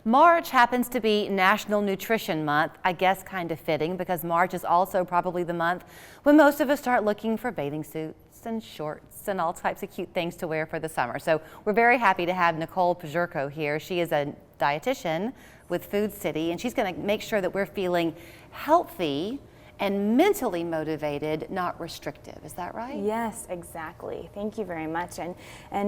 March happens to be National Nutrition Month, I guess kind of fitting because March is also probably the month when most of us start looking for bathing suits and shorts and all types of cute things to wear for the summer. So we're very happy to have Nicole Pajurko here. She is a dietitian with Food City, and she's going to make sure that we're feeling healthy and mentally motivated, not restrictive. Is that right? Yes, exactly. Thank you very much. And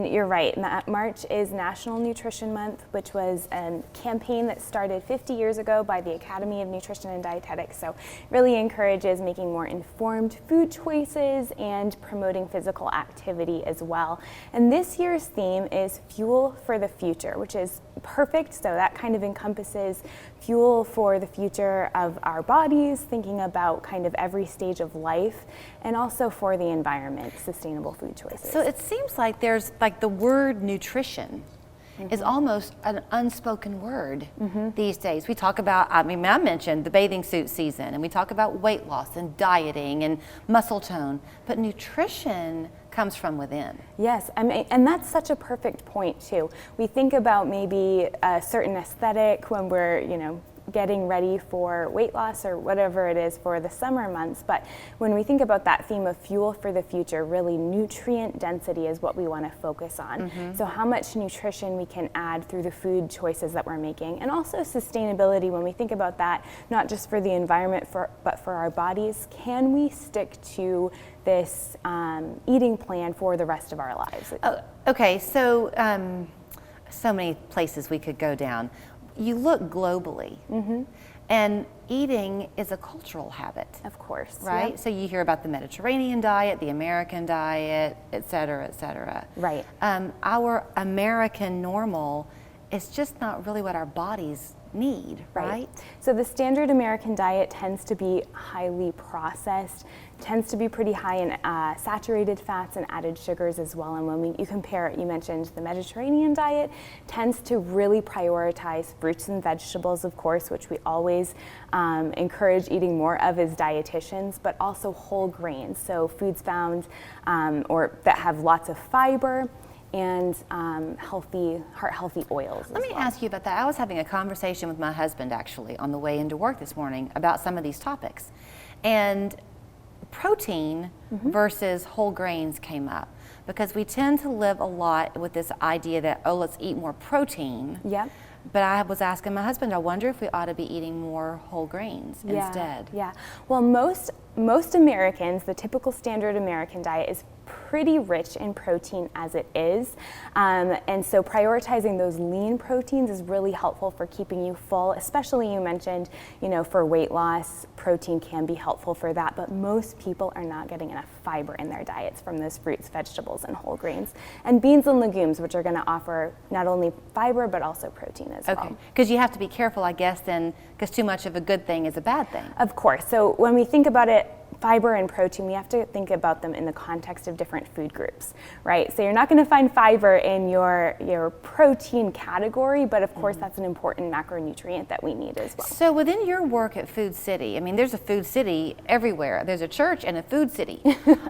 you're right. March is National Nutrition Month, which was a campaign that started 50 years ago by the Academy of Nutrition and Dietetics. So it really encourages making more informed food choices and promoting physical activity as well. And this year's theme is Fuel for the Future, which is perfect. So that kind of encompasses fuel for the future of our bodies, thinking about kind of every stage of life, and also for the environment, sustainable food choices. So it seems like there's like the word nutrition is almost an unspoken word these days. We talk about, I mentioned the bathing suit season, and we talk about weight loss and dieting and muscle tone, but nutrition comes from within. Yes, and that's such a perfect point too. We think about maybe a certain aesthetic when we're, getting ready for weight loss or whatever it is for the summer months, but when we think about that theme of fuel for the future, really nutrient density is what we want to focus on. So how much nutrition we can add through the food choices that we're making, and also sustainability when we think about that, not just for the environment but for our bodies. Can we stick to this eating plan for the rest of our lives? Oh, okay, so so many places we could go down. You look globally, and eating is a cultural habit. Of course. Right? Yep. So you hear about the Mediterranean diet, the American diet, et cetera, et cetera. Right. Our American normal is just not really what our bodies need, right? So the standard American diet tends to be highly processed, tends to be pretty high in saturated fats and added sugars as well. And when you compare it, you mentioned the Mediterranean diet tends to really prioritize fruits and vegetables, of course, which we always encourage eating more of as dietitians, but also whole grains. So foods found or that have lots of fiber and heart-healthy oils. Let me ask you about that. I was having a conversation with my husband actually on the way into work this morning about some of these topics. And protein versus whole grains came up because we tend to live a lot with this idea that, oh, let's eat more protein. Yeah. But I was asking my husband, I wonder if we ought to be eating more whole grains instead. Yeah. Well, most Americans, the typical standard American diet is pretty rich in protein as it is. And so prioritizing those lean proteins is really helpful for keeping you full, especially you mentioned, for weight loss, protein can be helpful for that, but most people are not getting enough fiber in their diets from those fruits, vegetables, and whole grains. And beans and legumes, which are gonna offer not only fiber, but also protein as well. Okay, because you have to be careful, I guess, then, because too much of a good thing is a bad thing. Of course. So when we think about it, fiber and protein, we have to think about them in the context of different food groups, right? So you're not going to find fiber in your protein category, but of course that's an important macronutrient that we need as well. So within your work at Food City, there's a Food City everywhere. There's a church and a Food City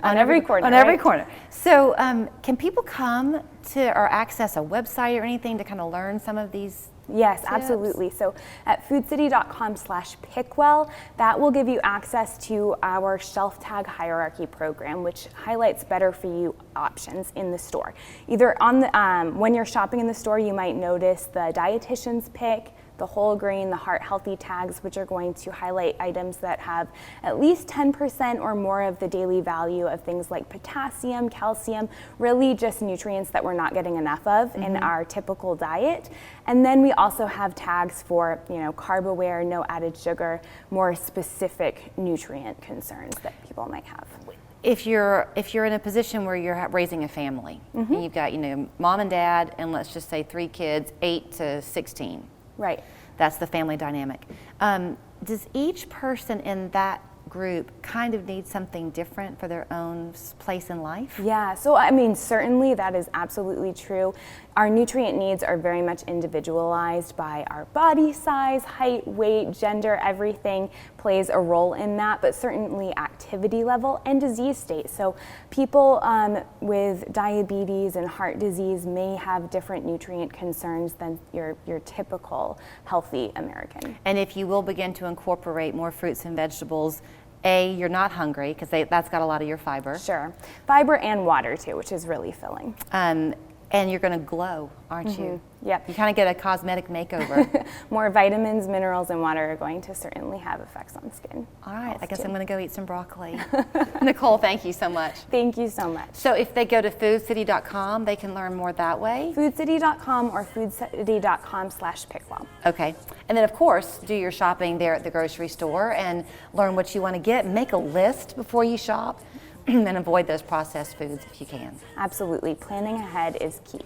on every corner. On every corner. So can people come to or access a website or anything to kind of learn some of these? Yes, absolutely. So at foodcity.com/pickwell, that will give you access to our shelf tag hierarchy program, which highlights better for you options in the store. Either on the when you're shopping in the store, you might notice the dietitian's pick, the whole grain, the heart healthy tags, which are going to highlight items that have at least 10% or more of the daily value of things like potassium, calcium, really just nutrients that we're not getting enough of in our typical diet. And then we also have tags for, carb aware, no added sugar, more specific nutrient concerns that people might have. If you're in a position where you're raising a family, and you've got, mom and dad, and let's just say 3 kids, 8 to 16. Right. That's the family dynamic. Does each person in that group kind of need something different for their own place in life? Yeah, so certainly that is absolutely true. Our nutrient needs are very much individualized by our body size, height, weight, gender, everything plays a role in that, but certainly activity level and disease state. So people with diabetes and heart disease may have different nutrient concerns than your typical healthy American. And if you will begin to incorporate more fruits and vegetables, you're not hungry because that's got a lot of your fiber. Sure. Fiber and water too, which is really filling. And you're going to glow, aren't you? Yep. You kind of get a cosmetic makeover. More vitamins, minerals, and water are going to certainly have effects on skin. All right, I guess too. I'm going to go eat some broccoli. Nicole, thank you so much. Thank you so much. So if they go to foodcity.com, they can learn more that way? Foodcity.com or foodcity.com/pickwell. Okay. And then, of course, do your shopping there at the grocery store and learn what you want to get. Make a list before you shop and avoid those processed foods if you can. Absolutely. Planning ahead is key.